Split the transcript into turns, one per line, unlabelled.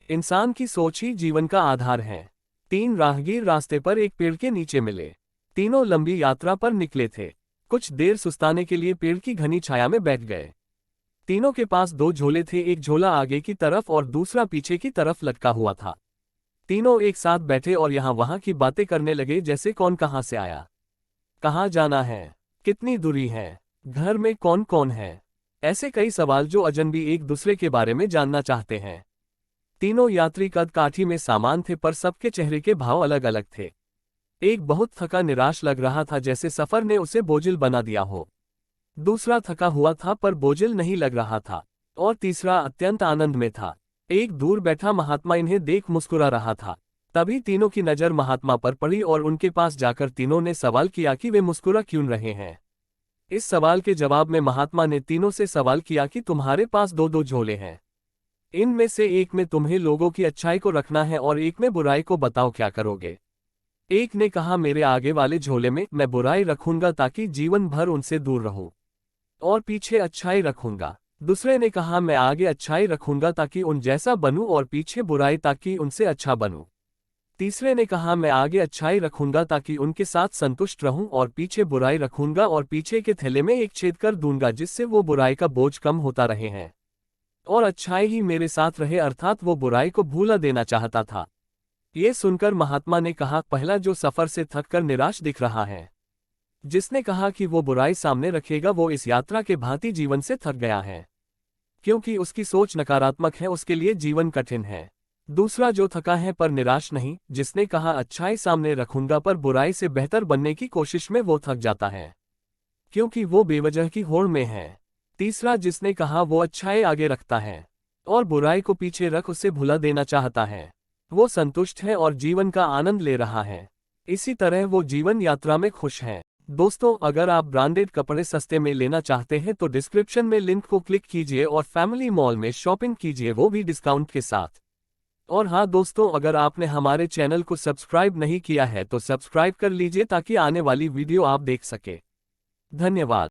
इंसान की सोच ही जीवन का आधार है। तीन राहगीर रास्ते पर एक पेड़ के नीचे मिले। तीनों लंबी यात्रा पर निकले थे। कुछ देर सुस्ताने के लिए पेड़ की घनी छाया में बैठ गए। तीनों के पास दो झोले थे, एक झोला आगे की तरफ और दूसरा पीछे की तरफ लटका हुआ था। तीनों एक साथ बैठे और यहाँ वहाँ की बातें करने लगे, जैसे कौन कहाँ से आया, कहाँ जाना है, कितनी दूरी है, घर में कौन कौन है। ऐसे कई सवाल जो अजनबी एक दूसरे के बारे में जानना चाहते हैं। तीनों यात्री कद काठी में सामान थे, पर सबके चेहरे के भाव अलग अलग थे। एक बहुत थका निराश लग रहा था, जैसे सफर ने उसे बोझिल बना दिया हो। दूसरा थका हुआ था पर बोझिल नहीं लग रहा था। और तीसरा अत्यंत आनंद में था। एक दूर बैठा महात्मा इन्हें देख मुस्कुरा रहा था। तभी तीनों की नजर महात्मा पर पड़ी और उनके पास जाकर तीनों ने सवाल किया कि वे मुस्कुरा क्यों रहे हैं। इस सवाल के जवाब में महात्मा ने तीनों से सवाल किया कि तुम्हारे पास दो दो झोले हैं। इनमें से एक में तुम्हें लोगों की अच्छाई को रखना है और एक में बुराई को, बताओ क्या करोगे। एक ने कहा, मेरे आगे वाले झोले में मैं बुराई रखूंगा ताकि जीवन भर उनसे दूर रहूं, और पीछे अच्छाई रखूंगा। दूसरे ने कहा, मैं आगे अच्छाई रखूंगा ताकि उन जैसा बनूं और पीछे बुराई ताकि उनसे अच्छा बनूं। तीसरे ने कहा, मैं आगे अच्छाई रखूंगा ताकि उनके साथ संतुष्ट रहूं और पीछे बुराई रखूंगा और पीछे के थैले में एक छेद कर दूंगा जिससे वो बुराई का बोझ कम होता रहे हैं और अच्छाई ही मेरे साथ रहे, अर्थात वो बुराई को भूला देना चाहता था। ये सुनकर महात्मा ने कहा, पहला जो सफर से थक कर निराश दिख रहा है, जिसने कहा कि वो बुराई सामने रखेगा, वो इस यात्रा के भांति जीवन से थक गया है, क्योंकि उसकी सोच नकारात्मक है, उसके लिए जीवन कठिन है। दूसरा जो थका है पर निराश नहीं, जिसने कहा अच्छाई सामने रखूंगा पर बुराई से बेहतर बनने की कोशिश में वो थक जाता है, क्योंकि वो बेवजह की होड़ में है। तीसरा जिसने कहा वो अच्छाई आगे रखता है और बुराई को पीछे रख उसे भुला देना चाहता है, वो संतुष्ट है और जीवन का आनंद ले रहा है। इसी तरह वो जीवन यात्रा में खुश है। दोस्तों, अगर आप ब्रांडेड कपड़े सस्ते में लेना चाहते हैं तो डिस्क्रिप्शन में लिंक को क्लिक कीजिए और फैमिली मॉल में शॉपिंग कीजिए, वो भी डिस्काउंट के साथ। और हाँ दोस्तों, अगर आपने हमारे चैनल को सब्सक्राइब नहीं किया है तो सब्सक्राइब कर लीजिए ताकि आने वाली वीडियो आप देख सके। धन्यवाद।